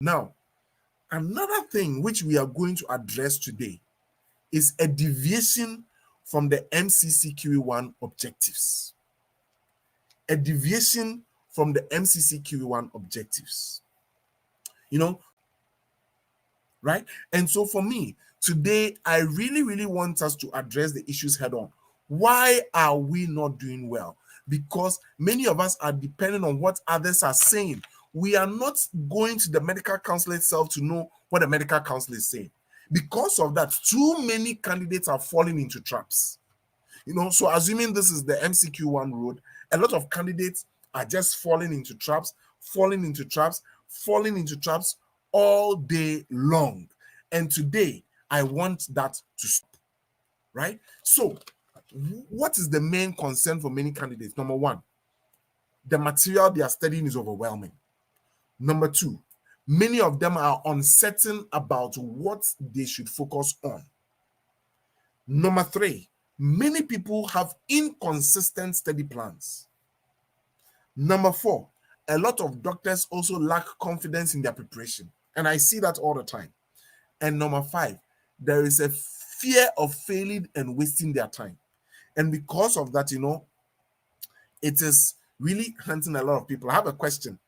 Now, another thing which we are going to address today is a deviation from the MCCQE1 objectives. A deviation from the MCCQE1 objectives. You know, right? And so for me, today, I really want us to address the issues head on. Why are we not doing well? Because many of us are depending on what others are saying. We are not going to the medical council itself to know what the medical council is saying. Because of that, too many candidates are falling into traps. So assuming this is the MCQ1 road, a lot of candidates are just falling into traps, falling into traps, falling into traps all day long. And today, I want that to stop, right? So, what is the main concern for many candidates? Number one, the material they are studying is overwhelming. Number two, many of them are uncertain about what they should focus on. Number three, many people have inconsistent study plans. Number four, a lot of doctors also lack confidence in their preparation. And I see that all the time. And number five, there is a fear of failing and wasting their time. And because of that, it is really hunting a lot of people. I have a question.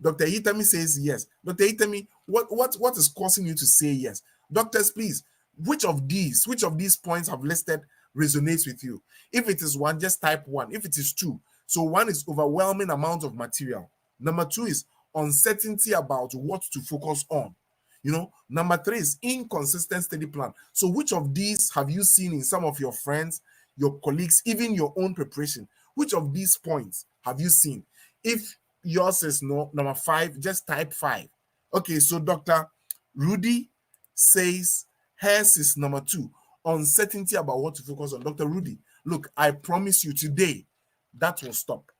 Dr. Itami says yes. Dr. Itami, what is causing you to say yes? Doctors, please, which of these points I've listed resonates with you? If it is one, just type one. If it is two, so one is overwhelming amount of material. Number two is uncertainty about what to focus on. Number three is inconsistent study plan. So which of these have you seen in some of your friends, your colleagues, even your own preparation? Which of these points have you seen? If yours is no, number five, just type five. Okay, so Dr. Rudy says hers is number two, uncertainty about what to focus on. Dr. Rudy, look, I promise you today that will stop.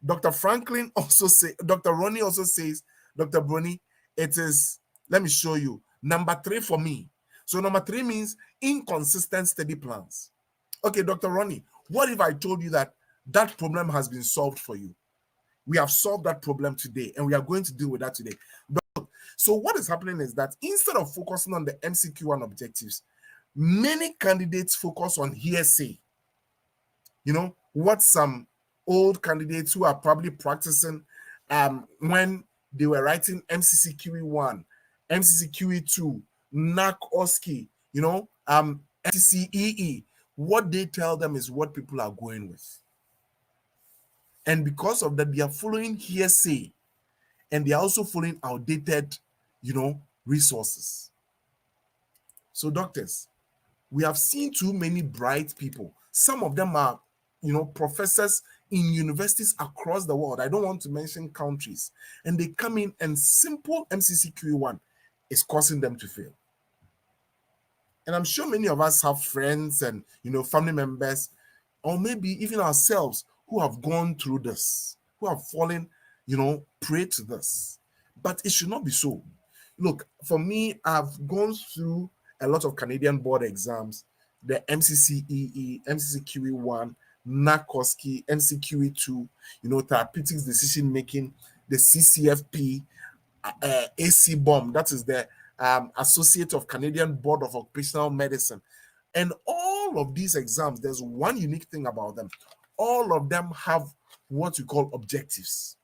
Dr. Franklin also say, Dr. Ronnie also says, Dr. Brony, it is, let me show you, number three for me. So number three means inconsistent study plans. Okay, Dr. Ronnie, what if I told you that problem has been solved for you? We have solved that problem today, and we are going to deal with that today. So what is happening is that instead of focusing on the MCQ1 objectives, many candidates focus on hearsay. What some old candidates who are probably practicing when they were writing MCCQE1, MCCQE2, NAC, OSCE, MCCEE, what they tell them is what people are going with. And because of that, they are following hearsay, and they are also following outdated, resources. So doctors, we have seen too many bright people. Some of them are, professors in universities across the world. I don't want to mention countries. And they come in, and simple MCCQE1 is causing them to fail. And I'm sure many of us have friends and, family members, or maybe even ourselves, who have gone through this, who have fallen, prey to this. But it should not be so. Look, for me, I've gone through a lot of Canadian board exams, the MCCEE, MCCQE1, NACOSCI, MCQE2, therapeutics decision making, the CCFP, AC bomb, that is the Associate of Canadian Board of Occupational Medicine. And all of these exams, there's one unique thing about them. All of them have what we call objectives.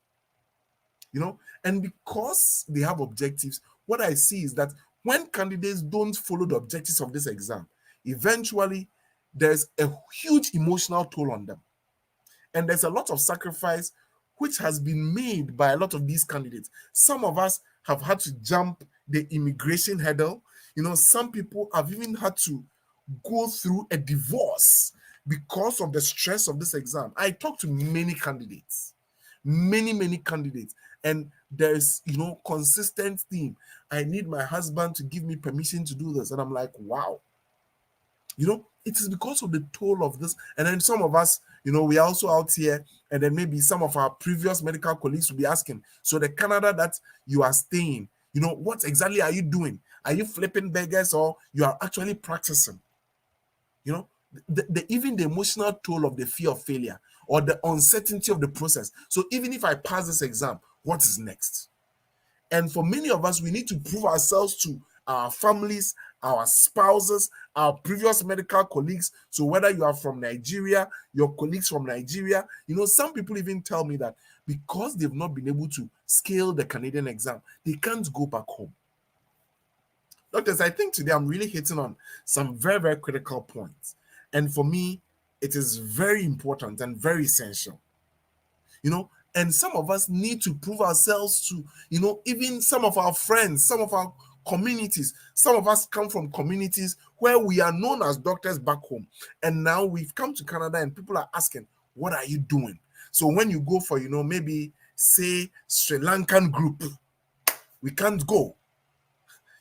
And because they have objectives, what I see is that when candidates don't follow the objectives of this exam, eventually there's a huge emotional toll on them. And there's a lot of sacrifice which has been made by a lot of these candidates. Some of us have had to jump the immigration hurdle. Some people have even had to go through a divorce because of the stress of this exam. I talked to many candidates, many candidates, and there's, consistent theme. I need my husband to give me permission to do this. And I'm like, wow. It is because of the toll of this. And then some of us, we are also out here, and then maybe some of our previous medical colleagues will be asking, so the Canada that you are staying, what exactly are you doing? Are you flipping burgers, or you are actually practicing? Even the emotional toll of the fear of failure or the uncertainty of the process. So even if I pass this exam, what is next? And for many of us, we need to prove ourselves to our families, our spouses, our previous medical colleagues. So whether you are from Nigeria, your colleagues from Nigeria, some people even tell me that because they've not been able to scale the Canadian exam, they can't go back home. Doctors, I think today I'm really hitting on some very, very critical points. And for me, it is very important and very essential. And some of us need to prove ourselves to, even some of our friends, some of our communities. Some of us come from communities where we are known as doctors back home. And now we've come to Canada and people are asking, what are you doing? So when you go for, maybe say Sri Lankan group, we can't go.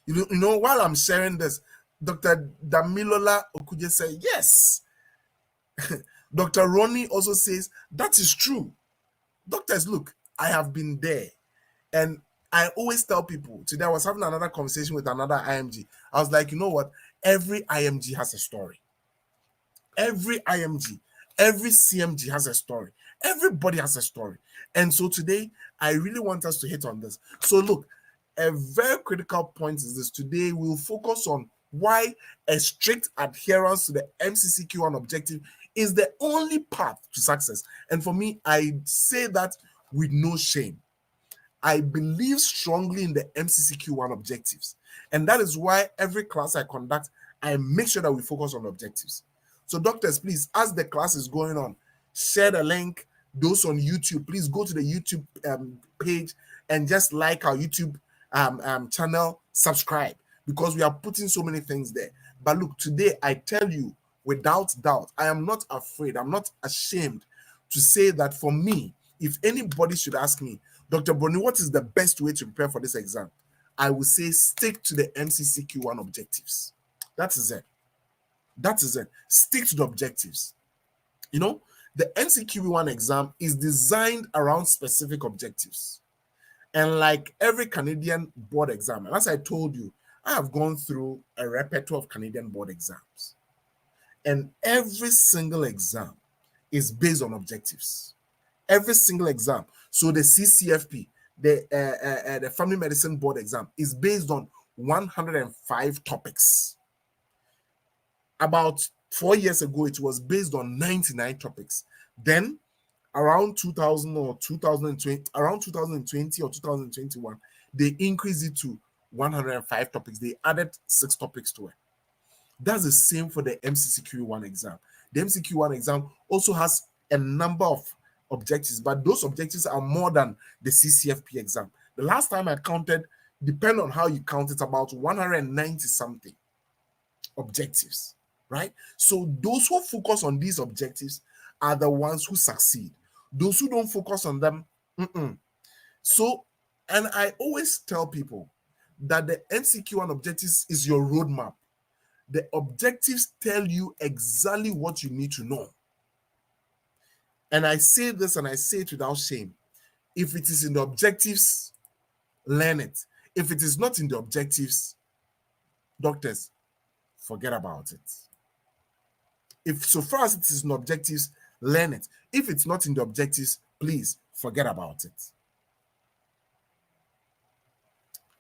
While I'm sharing this, Dr. Damilola Okuje said, yes. Dr. Ronnie also says, that is true. Doctors, look, I have been there. And I always tell people, today I was having another conversation with another IMG. I was like, you know what? Every IMG has a story. Every IMG, every CMG has a story. Everybody has a story. And so today, I really want us to hit on this. So look, a very critical point is this. Today, we'll focus on why a strict adherence to the MCCQE1 objective is the only path to success. And for me, I say that with no shame. I believe strongly in the MCCQE1 objectives. And that is why every class I conduct, I make sure that we focus on objectives. So doctors, please, as the class is going on, share the link. Those on YouTube, please go to the YouTube page and just like our YouTube channel, subscribe, because we are putting so many things there. But look, today I tell you without doubt, I am not afraid, I'm not ashamed to say that for me, if anybody should ask me, Dr. Boni, what is the best way to prepare for this exam? I will say stick to the MCCQE1 objectives. That is it. That is it. Stick to the objectives. The MCCQE1 exam is designed around specific objectives. And like every Canadian board exam, and as I told you, I have gone through a repertoire of Canadian board exams. And every single exam is based on objectives. Every single exam. So the CCFP, the Family Medicine Board exam, is based on 105 topics. About 4 years ago, it was based on 99 topics. Then, around 2000 or 2020, around 2020 or 2021, they increased it to 105 topics. They added 6 topics to it. That's the same for the MCCQE1 exam. The MCCQE1 exam also has a number of objectives, but those objectives are more than the CCFP exam. The last time I counted, depending on how you count, it's about 190 something objectives, right? So those who focus on these objectives are the ones who succeed. Those who don't focus on them, So, and I always tell people that the MCCQE1 objectives is your roadmap. The objectives tell you exactly what you need to know. And I say this and I say it without shame. If it is in the objectives, learn it. If it is not in the objectives, doctors, forget about it. If so far as it is in the objectives, learn it. If it's not in the objectives, please forget about it.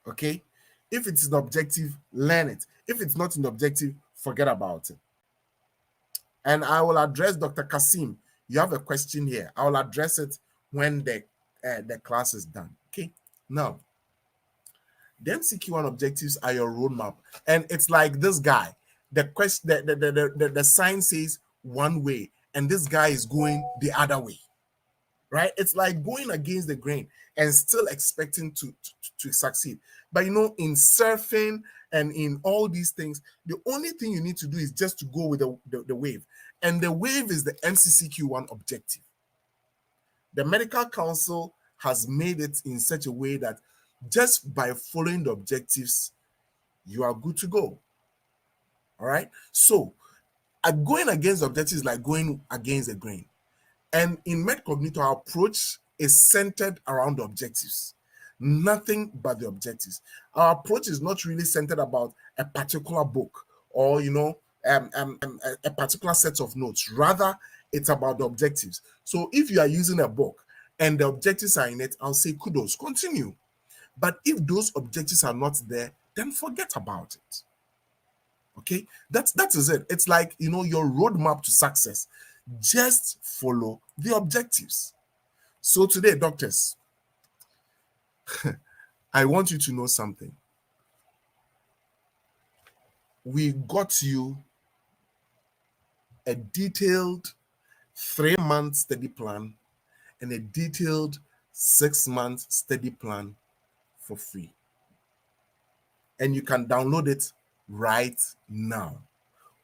Okay? If it's an objective, learn it. If it's not an objective, forget about it. And I will address Dr. Kasim. You have a question here. I will address it when the class is done. Okay? Now, the MCCQE1 objectives are your roadmap. And it's like this guy. The sign says one way, and this guy is going the other way. Right? It's like going against the grain and still expecting to succeed. But in surfing and in all these things, the only thing you need to do is just to go with the wave. And the wave is the MCCQE1 objective. The Medical Council has made it in such a way that just by following the objectives, you are good to go. All right? So, going against the objectives is like going against the grain. And in MedCognito, our approach is centered around the objectives. Nothing but the objectives. Our approach is not really centered about a particular book or, a particular set of notes. Rather, it's about the objectives. So if you are using a book and the objectives are in it, I'll say kudos, continue. But if those objectives are not there, then forget about it. Okay, that is it. It's like, your roadmap to success. Just follow the objectives. So today, doctors, I want you to know something. We got you a detailed 3-month study plan and a detailed 6-month study plan for free. And you can download it right now.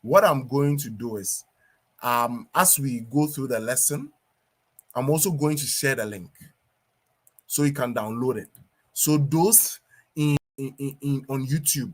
What I'm going to do is, as we go through the lesson, I'm also going to share the link so you can download it. So those in on YouTube,